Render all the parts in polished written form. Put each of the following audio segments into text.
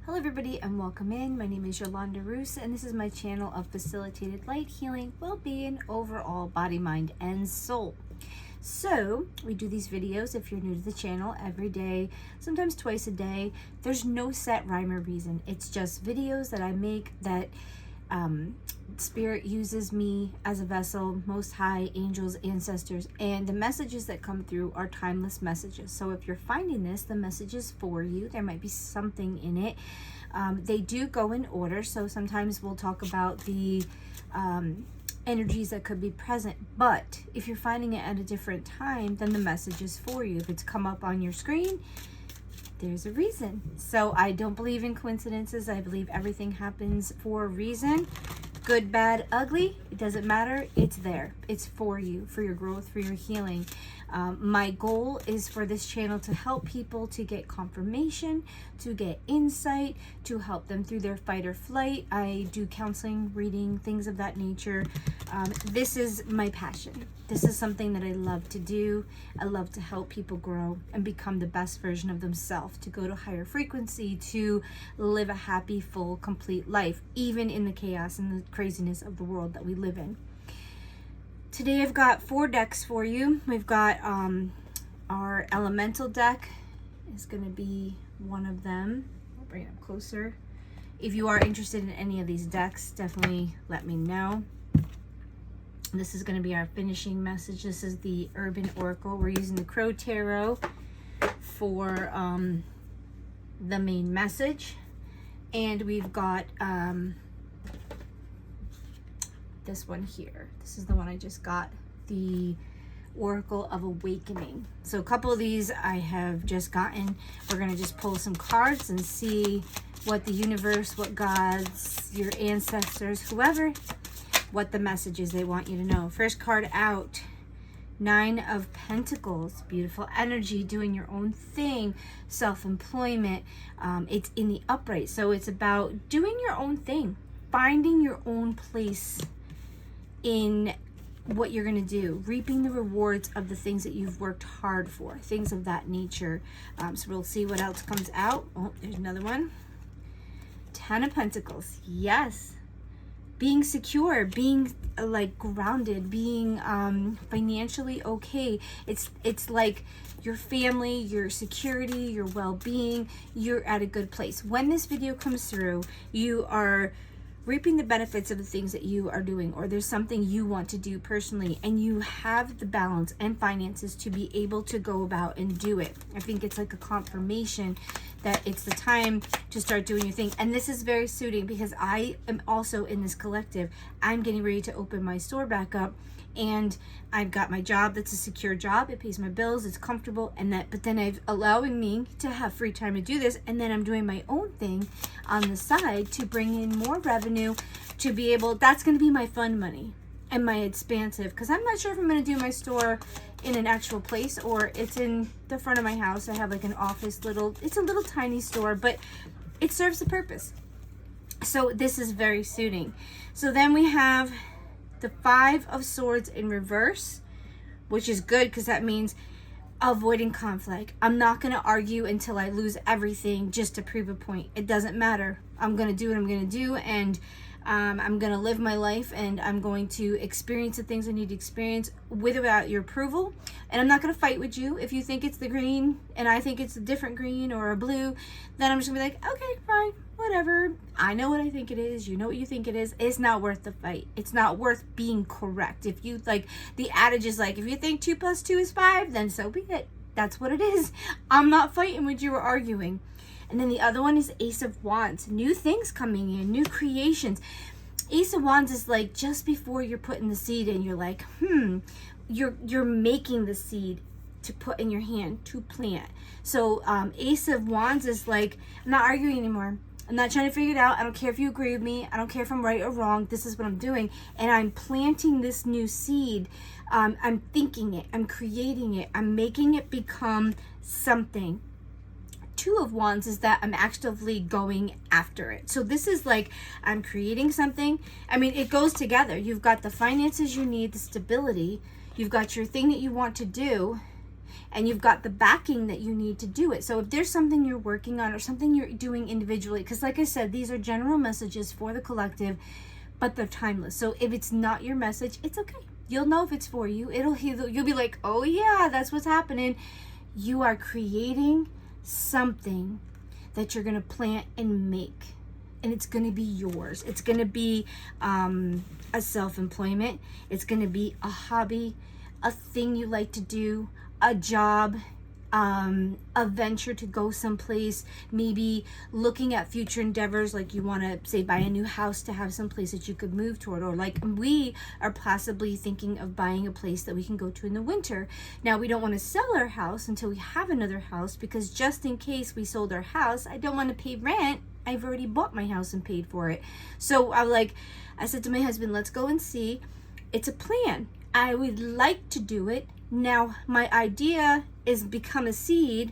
Hello everybody and welcome in. My name is Yolanda Roos and this is my channel of facilitated light healing, well-being, overall body, mind, and soul. So we do these videos, if you're new to the channel, every day, sometimes twice a day. There's no set rhyme or reason. It's just videos that I make that Spirit uses me as a vessel, Most High, angels, ancestors, and the messages that come through are timeless messages. So if you're finding this, the message is for you. There might be something in it. They do go in order, so sometimes we'll talk about the energies that could be present, but if you're finding it at a different time, then the message is for you. If it's come up on your screen, there's a reason. So I don't believe in coincidences. I believe everything happens for a reason. Good, bad, ugly, it doesn't matter. It's there. It's for you, for your growth, for your healing. My goal is for this channel to help people to get confirmation, to get insight, to help them through their fight or flight. I do counseling, reading, things of that nature. This is my passion. This is something that I love to do. I love to help people grow and become the best version of themselves, to go to higher frequency, to live a happy, full, complete life, even in the chaos and the craziness of the world that we live in. Today I've got 4 decks for you. We've got our elemental deck is going to be one of them. I'll bring it up closer. If you are interested in any of these decks, definitely let me know. This is going to be our finishing message. This is the Urban Oracle. We're using the Crow Tarot for the main message. And we've got this one here. This is the one I just got, the Oracle of Awakening. So a couple of these I have just gotten. We're going to just pull some cards and see what the universe, what gods, your ancestors, whoever, what the message is they want you to know. First card out, 9 of Pentacles. Beautiful energy, doing your own thing, self-employment. It's in the upright, so it's about doing your own thing, finding your own place in what you're going to do, reaping the rewards of the things that you've worked hard for, things of that nature. So we'll see what else comes out. Oh, there's another one. 10 of Pentacles. Yes, being secure, being like grounded, being financially okay. It's like your family, your security, your well-being, you're at a good place. When this video comes through, you are reaping the benefits of the things that you are doing, or there's something you want to do personally and you have the balance and finances to be able to go about and do it. I think it's like a confirmation that it's the time to start doing your thing. And this is very suiting because I am also in this collective. I'm getting ready to open my store back up, and I've got my job that's a secure job. It pays my bills, it's comfortable, and that, but then I've allowing me to have free time to do this, and then I'm doing my own thing on the side to bring in more revenue, to be able, that's going to be my fun money and my expansive, because I'm not sure if I'm going to do my store in an actual place or it's in the front of my house. I have like an office, it's a little tiny store, but it serves the purpose. So this is very suiting. So then we have the 5 of Swords in reverse, which is good because that means avoiding conflict. I'm not going to argue until I lose everything just to prove a point. It doesn't matter. I'm going to do what I'm going to do, and I'm going to live my life, and I'm going to experience the things I need to experience with or without your approval. And I'm not going to fight with you. If you think it's the green and I think it's a different green or a blue, then I'm just going to be like, okay, fine, whatever. I know what I think it is. You know what you think it is. It's not worth the fight. It's not worth being correct. If you, like, the adage is like, if you think 2 + 2 is 5, then so be it. That's what it is. I'm not fighting with you or arguing. And then the other one is Ace of Wands. New things coming in, new creations. Ace of Wands is like just before you're putting the seed in, you're like, you're making the seed to put in your hand to plant. So Ace of Wands is like, I'm not arguing anymore. I'm not trying to figure it out. I don't care if you agree with me. I don't care if I'm right or wrong. This is what I'm doing. And I'm planting this new seed. I'm thinking it. I'm creating it. I'm making it become something. 2 of Wands is that I'm actively going after it. So this is like, I'm creating something. I mean, it goes together. You've got the finances you need, the stability. You've got your thing that you want to do. and you've got the backing that you need to do it. So if there's something you're working on or something you're doing individually, because like I said, these are general messages for the collective, but they're timeless. So if it's not your message, it's okay. You'll know if it's for you. You'll be like, oh yeah, that's what's happening. You are creating something that you're going to plant and make, and it's going to be yours. It's going to be a self-employment. It's going to be a hobby, a thing you like to do, a job, a venture to go someplace, maybe looking at future endeavors, like you want to say buy a new house to have some place that you could move toward, or like we are possibly thinking of buying a place that we can go to in the winter. Now we don't want to sell our house until we have another house, because just in case we sold our house, I don't want to pay rent. I've already bought my house and paid for it. So I said to my husband, let's go and see. It's a plan. I would like to do it. Now my idea is become a seed.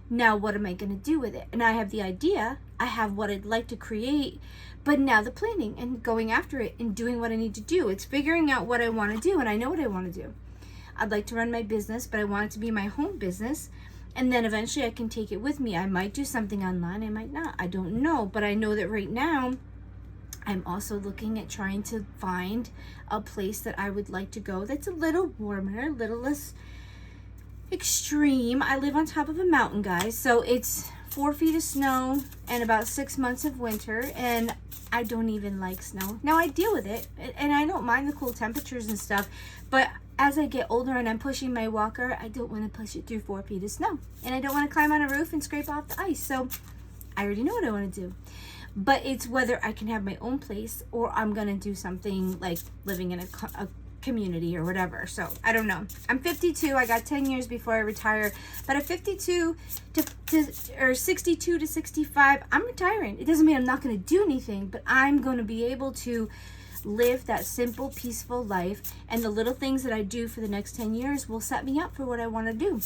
Now what am I going to do with it? And I have the idea, I have what I'd like to create, but now the planning and going after it and doing what I need to do. It's figuring out what I want to do, and I know what I want to do. I'd like to run my business, but I want it to be my home business, and then eventually I can take it with me. I might do something online, I might not, I don't know, but I know that right now I'm also looking at trying to find a place that I would like to go that's a little warmer, a little less extreme. I live on top of a mountain, guys, so it's 4 feet of snow and about 6 months of winter, and I don't even like snow. Now I deal with it, and I don't mind the cool temperatures and stuff, but as I get older and I'm pushing my walker, I don't want to push it through 4 feet of snow, and I don't want to climb on a roof and scrape off the ice. So I already know what I want to do. But it's whether I can have my own place or I'm going to do something like living in a community or whatever. So I don't know. I'm 52. I got 10 years before I retire. But at 52 or 62 to 65, I'm retiring. It doesn't mean I'm not going to do anything, but I'm going to be able to live that simple, peaceful life. And the little things that I do for the next 10 years will set me up for what I want to do.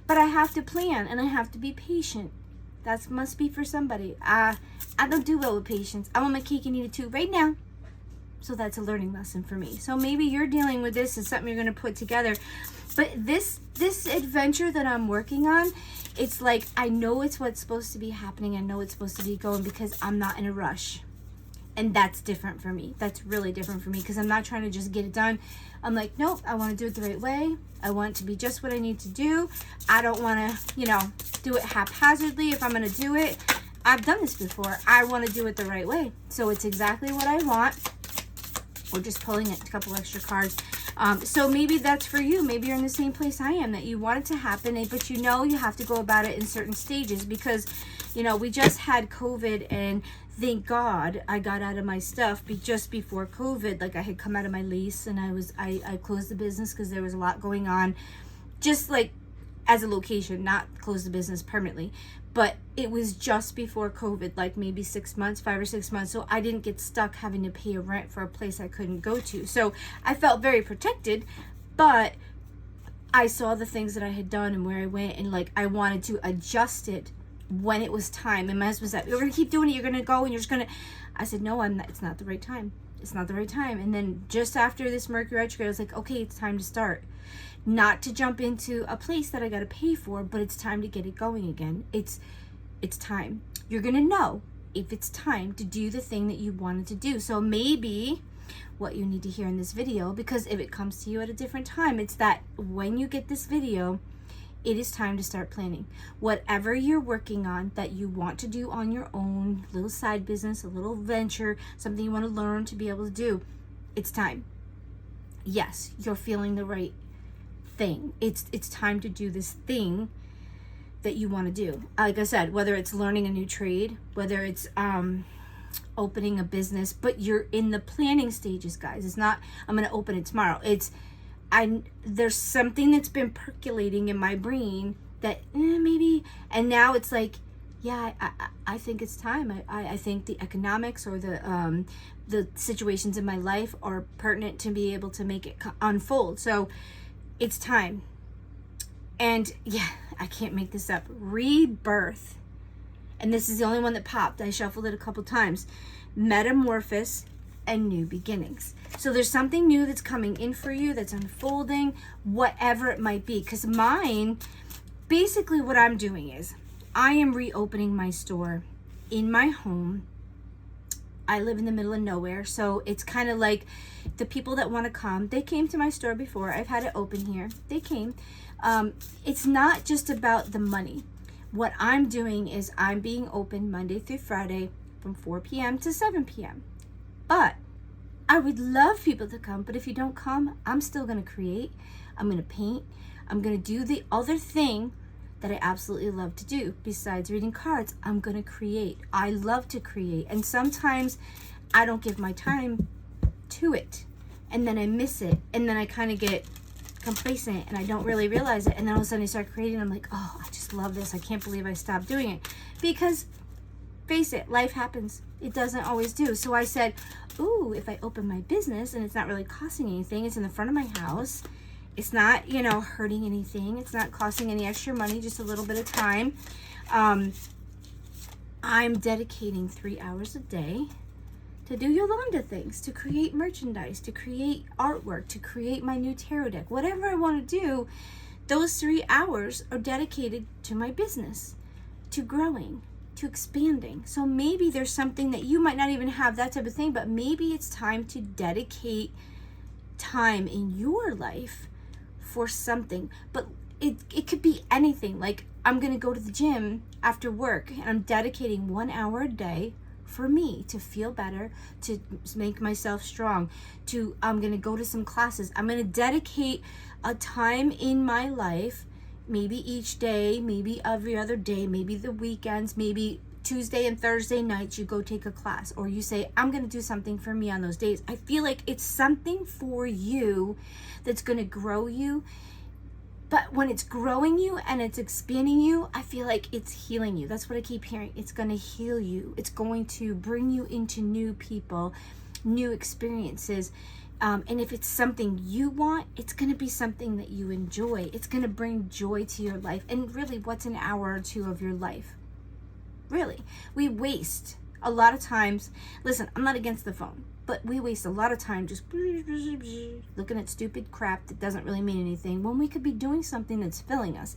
But I have to plan and I have to be patient. That must be for somebody. I don't do well with patience. I want my cake and eat it too right now. So that's a learning lesson for me. So maybe you're dealing with this and something you're going to put together. But this adventure that I'm working on, it's like I know it's what's supposed to be happening. I know it's supposed to be going because I'm not in a rush. And that's different for me. That's really different for me because I'm not trying to just get it done. I'm like, nope, I want to do it the right way. I want it to be just what I need to do. I don't want to, do it haphazardly. If I'm going to do it, I've done this before. I want to do it the right way. So it's exactly what I want. We're just pulling a couple extra cards. So maybe that's for you. Maybe you're in the same place I am, that you want it to happen, but you have to go about it in certain stages because, we just had COVID, and thank God I got out of my stuff just before COVID. Like I had come out of my lease and I closed the business because there was a lot going on, just like as a location, not close the business permanently. But it was just before COVID, like maybe 6 months, 5 or 6 months. So I didn't get stuck having to pay a rent for a place I couldn't go to. So I felt very protected, but I saw the things that I had done and where I went, and like I wanted to adjust it when it was time. And my husband said, you're going to keep doing it. You're going to go and you're just going to, I said, no, I'm not. It's not the right time. It's not the right time. And then just after this Mercury retrograde, I was like, okay, it's time to start. Not to jump into a place that I got to pay for, but it's time to get it going again. It's time. You're going to know if it's time to do the thing that you wanted to do. So maybe what you need to hear in this video, because if it comes to you at a different time, it's that when you get this video, it is time to start planning. Whatever you're working on that you want to do on your own, little side business, a little venture, something you want to learn to be able to do, it's time. Yes, you're feeling the right thing. It's time to do this thing that you want to do. Like I said, whether it's learning a new trade, whether it's opening a business, but you're in the planning stages, guys. It's not, I'm going to open it tomorrow. There's something that's been percolating in my brain that maybe, and now it's like, yeah, I think it's time. I think the economics or the situations in my life are pertinent to be able to make it unfold. So it's time. And yeah, I can't make this up. Rebirth. And this is the only one that popped. I shuffled it a couple times. Metamorphosis, and new beginnings. So there's something new that's coming in for you, that's unfolding, whatever it might be. Because mine, basically what I'm doing is I am reopening my store in my home. I live in the middle of nowhere, so it's kind of like the people that want to come, they came to my store before. I've had it open here. They came. It's not just about the money. What I'm doing is I'm being open Monday through Friday from 4 p.m. to 7 p.m. But I would love people to come, but if you don't come, I'm still going to create. I'm going to paint. I'm going to do the other thing that I absolutely love to do. Besides reading cards, I'm going to create. I love to create. And sometimes I don't give my time to it. And then I miss it. And then I kind of get complacent and I don't really realize it. And then all of a sudden I start creating. I'm like, oh, I just love this. I can't believe I stopped doing it. Because face it, life happens. It doesn't always do. So I said, ooh, if I open my business and it's not really costing anything, it's in the front of my house. It's not, hurting anything. It's not costing any extra money, just a little bit of time. I'm dedicating 3 hours a day to do Yolanda things, to create merchandise, to create artwork, to create my new tarot deck. Whatever I want to do, those 3 hours are dedicated to my business, to growing, to expanding. So maybe there's something that you might not even have that type of thing, but maybe it's time to dedicate time in your life for something. But it could be anything. Like, I'm going to go to the gym after work and I'm dedicating 1 hour a day for me to feel better, to make myself strong, I'm going to go to some classes. I'm going to dedicate a time in my life, maybe each day, maybe every other day, maybe the weekends, maybe Tuesday and Thursday nights you go take a class, or you say, I'm going to do something for me on those days. I feel like it's something for you that's going to grow you. But when it's growing you and it's expanding you, I feel like it's healing you. That's what I keep hearing. It's going to heal you. It's going to bring you into new people, new experiences. And if it's something you want, it's going to be something that you enjoy. It's going to bring joy to your life. And really, what's an hour or two of your life? Really, we waste a lot of times. Listen, I'm not against the phone, but we waste a lot of time just looking at stupid crap that doesn't really mean anything when we could be doing something that's filling us.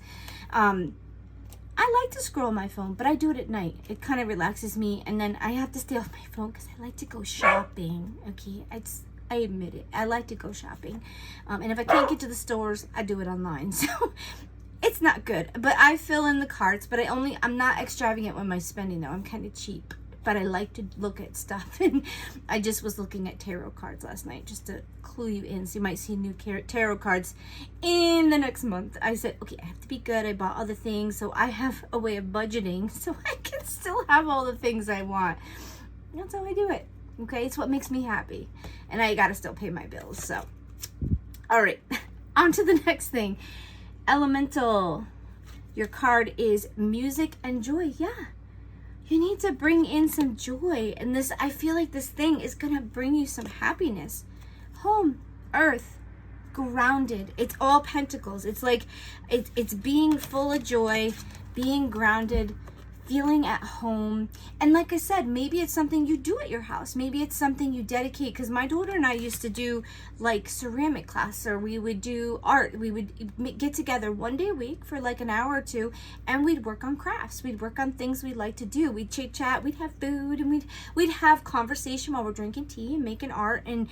I like to scroll my phone, but I do it at night. It kind of relaxes me, and then I have to stay off my phone because I like to go shopping. Okay, I admit it. I like to go shopping, and if I can't get to the stores, I do it online. So it's not good, but I fill in the carts, but I'm not extravagant with my spending though. I'm kind of cheap, but I like to look at stuff. And I just was looking at tarot cards last night just to clue you in. So you might see new tarot cards in the next month. I said, okay, I have to be good. I bought other things, so I have a way of budgeting so I can still have all the things I want. That's how I do it. Okay, it's what makes me happy. And I gotta still pay my bills, so. All right, on to the next thing. Elemental, your card is music and joy. Yeah, you need to bring in some joy, and this, I feel like this thing is gonna bring you some happiness. Home, earth, grounded. It's all pentacles. It's like it's being full of joy, being grounded, feeling at home. And like I said, maybe it's something you do at your house. Maybe it's something you dedicate, because my daughter and I used to do like ceramic class, or we would do art. We would get together 1 day a week for like an hour or two, and we'd work on crafts. We'd work on things we'd like to do. We'd chit chat, we'd have food, and we'd have conversation while we're drinking tea and making art. And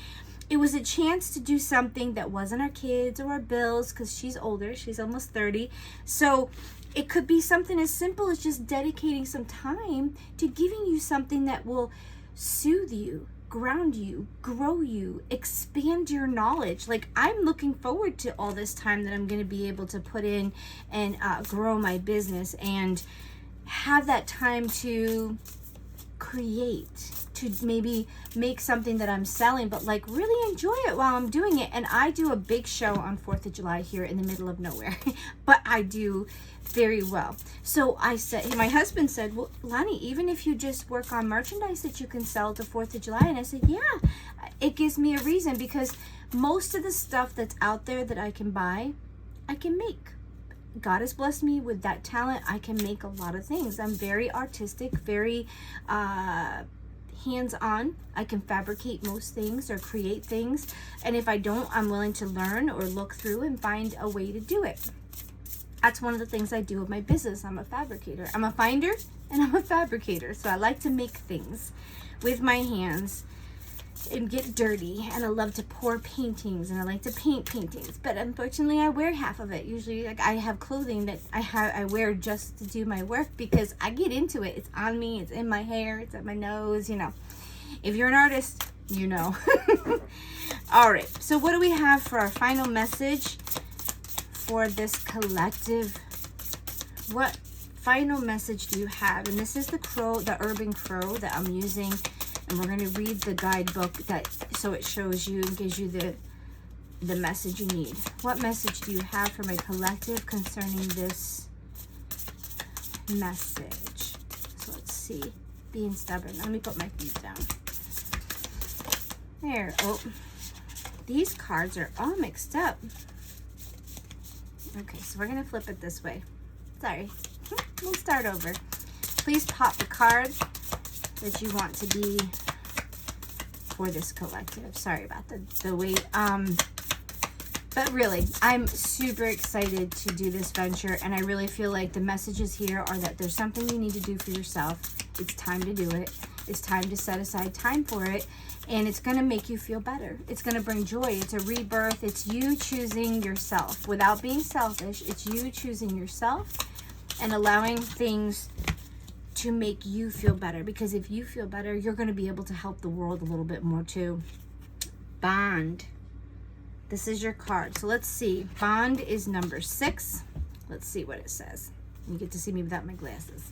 it was a chance to do something that wasn't our kids or our bills, because she's older, she's almost 30. So it could be something as simple as just dedicating some time to giving you something that will soothe you, ground you, grow you, expand your knowledge. Like, I'm looking forward to all this time that I'm going to be able to put in and grow my business and have that time to create, to maybe make something that I'm selling, but like really enjoy it while I'm doing it. And I do a big show on 4th of July here in the middle of nowhere, but I do very well. So I said, my husband said, well, Lonnie, even if you just work on merchandise that you can sell to 4th of July. And I said, yeah, it gives me a reason, because most of the stuff that's out there that I can buy, I can make. God has blessed me with that talent. I can make a lot of things. I'm very artistic, very hands-on. I can fabricate most things or create things. And if I don't, I'm willing to learn or look through and find a way to do it. That's one of the things I do with my business. I'm a fabricator. I'm a finder and I'm a fabricator. So I like to make things with my hands and get dirty, and I love to pour paintings, and I like to paint paintings, but unfortunately I wear half of it. Usually, like, I have clothing that I wear just to do my work because I get into it. It's on me, it's in my hair, it's at my nose, you know. If you're an artist, you know. All right, so what do we have for our final message for this collective? What final message do you have? And this is the crow, the urban crow that I'm using. And we're going to read the guidebook that so it shows you and gives you the message you need. What message do you have for my collective concerning this message? So let's see. Being stubborn. Let me put my feet down. There. Oh, these cards are all mixed up. Okay, so we're going to flip it this way. Sorry. We'll start over. Please pop the card that you want to be for this collective. Sorry about the wait. But really, I'm super excited to do this venture, and I really feel like the messages here are that there's something you need to do for yourself. It's time to do it. It's time to set aside time for it, and it's going to make you feel better. It's going to bring joy. It's a rebirth. It's you choosing yourself without being selfish. It's you choosing yourself and allowing things to make you feel better, because if you feel better, you're going to be able to help the world a little bit more too. Bond. This is your card. So let's see. Bond is number 6. Let's see what it says. You get to see me without my glasses.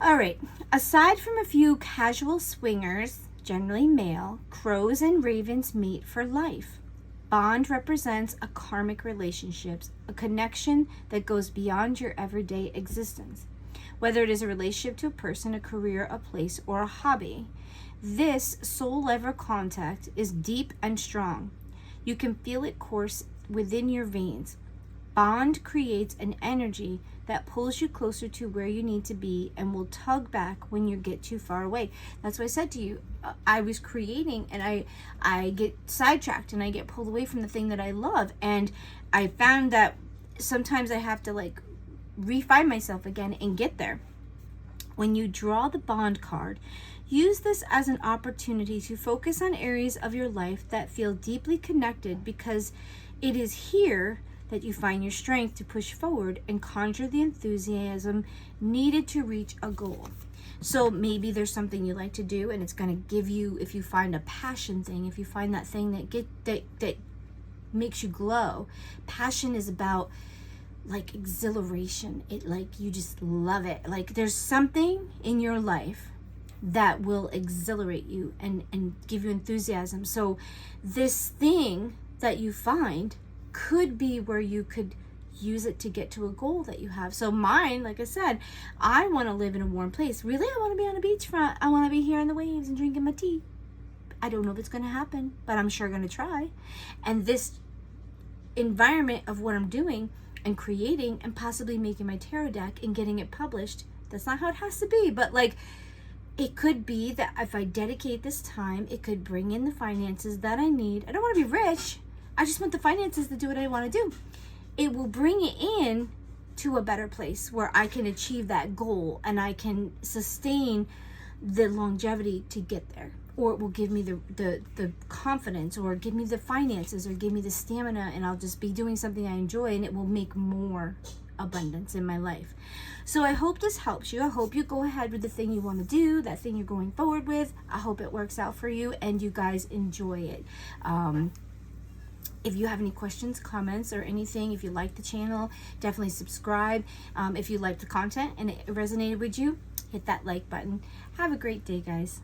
All right. Aside from a few casual swingers, generally male, crows and ravens mate for life. Bond represents a karmic relationship, a connection that goes beyond your everyday existence. Whether it is a relationship to a person, a career, a place, or a hobby, this soul-level contact is deep and strong. You can feel it course within your veins. Bond creates an energy that pulls you closer to where you need to be and will tug back when you get too far away. That's what I said to you. I was creating and I get sidetracked and I get pulled away from the thing that I love. And I found that sometimes I have to like refine myself again and get there. When you draw the Bond card, use this as an opportunity to focus on areas of your life that feel deeply connected, because it is here that you find your strength to push forward and conjure the enthusiasm needed to reach a goal. So maybe there's something you like to do, and it's going to give you, if you find a passion thing, if you find that thing that makes you glow. Passion is about like exhilaration. It like you just love it. Like there's something in your life that will exhilarate you and give you enthusiasm. So this thing that you find could be where you could use it to get to a goal that you have. So mine, like I said, I want to live in a warm place. Really, I want to be on a beachfront. I want to be here in the waves and drinking my tea. I don't know if it's going to happen, but I'm sure going to try. And this environment of what I'm doing and creating and possibly making my tarot deck and getting it published, that's not how it has to be, but like it could be that if I dedicate this time, it could bring in the finances that I need. I don't want to be rich. I just want the finances to do what I want to do. It will bring it in to a better place where I can achieve that goal and I can sustain the longevity to get there. Or it will give me the confidence, or give me the finances, or give me the stamina, and I'll just be doing something I enjoy, and it will make more abundance in my life. So I hope this helps you. I hope you go ahead with the thing you want to do, that thing you're going forward with. I hope it works out for you and you guys enjoy it. If you have any questions, comments, or anything, if you like the channel, definitely subscribe. If you like the content and it resonated with you, hit that like button. Have a great day, guys.